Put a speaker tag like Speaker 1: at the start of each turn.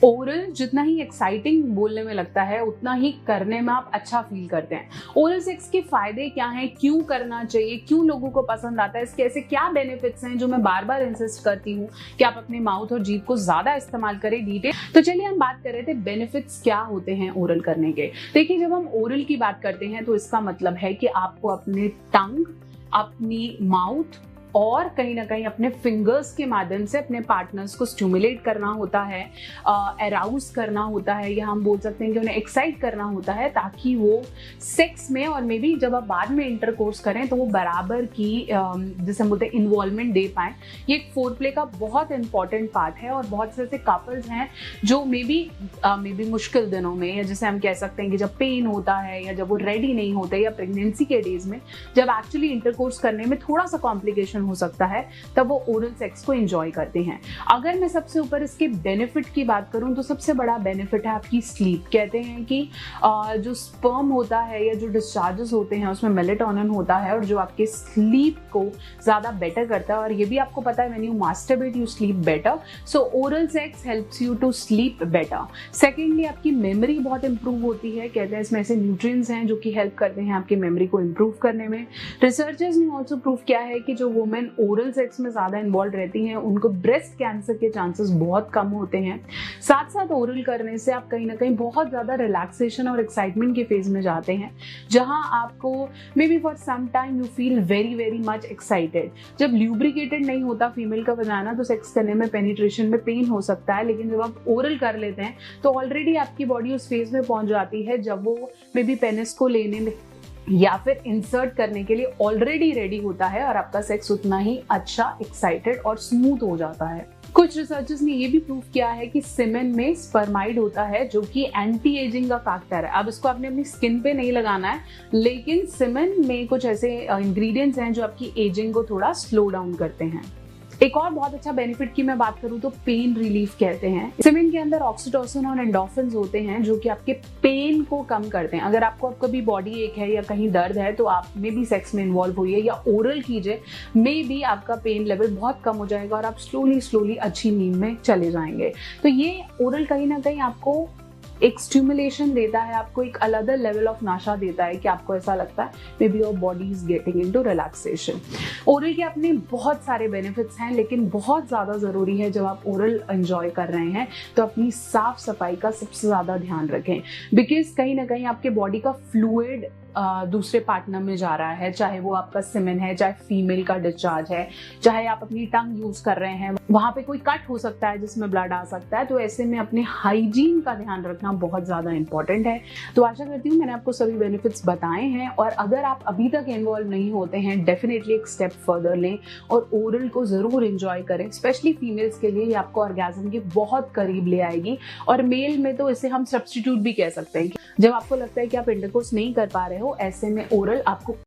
Speaker 1: Oral जितना ही exciting बोलने में लगता है उतना ही करने में आप अच्छा फील करते हैं। ओरल सेक्स के फायदे क्या हैं, क्यों करना चाहिए, क्यों लोगों को पसंद आता है, इसके ऐसे क्या बेनिफिट्स हैं जो मैं बार बार इंसिस्ट करती हूँ कि आप अपने माउथ और जीभ को ज्यादा इस्तेमाल करें। डिटेल तो चलिए हम बात कर रहे थे बेनिफिट्स क्या होते हैं ओरल करने के। देखिए, जब हम ओरल की बात करते हैं तो इसका मतलब है कि आपको अपने टंग, अपनी माउथ और कहीं ना कहीं अपने फिंगर्स के माध्यम से अपने पार्टनर्स को स्टिमुलेट करना होता है, अराउज करना होता है, या हम बोल सकते हैं कि उन्हें एक्साइट करना होता है, ताकि वो सेक्स में और मे बी जब आप बाद में इंटरकोर्स करें तो वो बराबर की जिसे हम बोलते हैं इन्वॉल्वमेंट दे पाए। ये एक फोर प्ले का बहुत इंपॉर्टेंट पार्ट है और बहुत से ऐसे कपल्स हैं जो मे बी मुश्किल दिनों में, या जैसे हम कह सकते हैं कि जब पेन होता है या जब वो रेडी नहीं होते या प्रेगनेंसी के डेज में जब एक्चुअली इंटरकोर्स करने में थोड़ा सा कॉम्प्लिकेशन हो सकता है, तब वो ओरल सेक्स को एंजॉय करते हैं। अगर मैं सबसे ऊपर इसके बेनिफिट की बात करूं तो सबसे बड़ा बेनिफिट है आपकी स्लीप। कहते हैं कि जो स्पर्म होता है या जो डिस्चार्जेस होते हैं उसमें मेलेटोनिन होता है और जो आपके स्लीप को ज्यादा बेटर करता है, और ये भी आपको पता है when you masturbate you sleep better, so oral sex helps you to sleep better. Secondly, आपकी मेमोरी बहुत इंप्रूव होती है। कहते हैं इसमें ऐसे न्यूट्रिएंट्स हैं जो कि हेल्प करते हैं आपकी मेमोरी को इंप्रूव करने में। रिसर्चर्स ने ऑल्सो प्रूव किया है कि जो वुमेन ओरल सेक्स में ज्यादा इन्वॉल्व रहती हैं उनको ब्रेस्ट कैंसर के चांसेस बहुत कम होते हैं। साथ साथ ओरल करने से आप कहीं ना कहीं बहुत ज्यादा रिलैक्सेशन और एक्साइटमेंट के फेज में जाते हैं, जहां आपको may be for some time you feel very very much excited. जब ल्यूब्रिकेटेड नहीं होता फीमेल का वजाना तो सेक्स करने में, पेनिट्रेशन में पेन हो सकता है, लेकिन जब आप ओरल कर लेते हैं तो ऑलरेडी आपकी बॉडी उस फेज में पहुंच जाती है जब वो मे बी पेनिस को लेने में या फिर इंसर्ट करने के लिए ऑलरेडी रेडी होता है और आपका सेक्स उतना ही अच्छा, एक्साइटेड और स्मूथ हो जाता है। कुछ रिसर्चर्स ने ये भी प्रूव किया है कि सीमेन में स्पर्माइड होता है जो कि एंटी एजिंग का फैक्टर है। अब इसको आपने अपनी स्किन पे नहीं लगाना है, लेकिन सीमेन में कुछ ऐसे इंग्रेडिएंट्स हैं जो आपकी एजिंग को थोड़ा स्लो डाउन करते हैं। एक और बहुत अच्छा बेनिफिट की मैं बात करूं तो पेन रिलीफ कहते हैं। सीमेन के अंदर ऑक्सीटोसिन और एंडोर्फिन्स होते हैं जो कि आपके पेन को कम करते हैं। अगर आपको कभी बॉडी एक है या कहीं दर्द है तो आप मे बी सेक्स में इन्वॉल्व होइए या ओरल कीजिए, मे बी आपका पेन लेवल बहुत कम हो जाएगा और आप स्लोली स्लोली अच्छी नींद में चले जाएंगे। तो ये ओरल कहीं ना कहीं आपको एक स्टिमुलेशन देता है, आपको एक अलग लेवल ऑफ नशा देता है कि आपको ऐसा लगता है may be your body is getting into relaxation. Oral के अपने बहुत सारे बेनिफिट्स हैं, लेकिन बहुत ज्यादा जरूरी है जब आप ओरल एंजॉय कर रहे हैं तो अपनी साफ सफाई का सबसे ज्यादा ध्यान रखें, बिकॉज कहीं ना कहीं आपके बॉडी का फ्लूइड दूसरे पार्टनर में जा रहा है, चाहे वो आपका सीमेन है, चाहे फीमेल का डिस्चार्ज है, चाहे आप अपनी टंग यूज कर रहे हैं, वहां पे कोई कट हो सकता है जिसमें ब्लड आ सकता है। तो ऐसे में अपने हाइजीन का ध्यान रखना बहुत ज्यादा इंपॉर्टेंट है। तो आशा करती हूँ मैंने आपको सभी बेनिफिट्स बताए हैं, और अगर आप अभी तक इन्वॉल्व नहीं होते हैं डेफिनेटली एक स्टेप फर्दर लें और ओरल को जरूर एंजॉय करें। स्पेशली फीमेल्स के लिए ये आपको ऑर्गेज्म के बहुत करीब ले आएगी, और मेल में तो इसे हम सब्स्टिट्यूट भी कह सकते हैं। जब आपको लगता है कि आप इंटरकोर्स नहीं कर पा रहे हो, ऐसे में ओरल आपको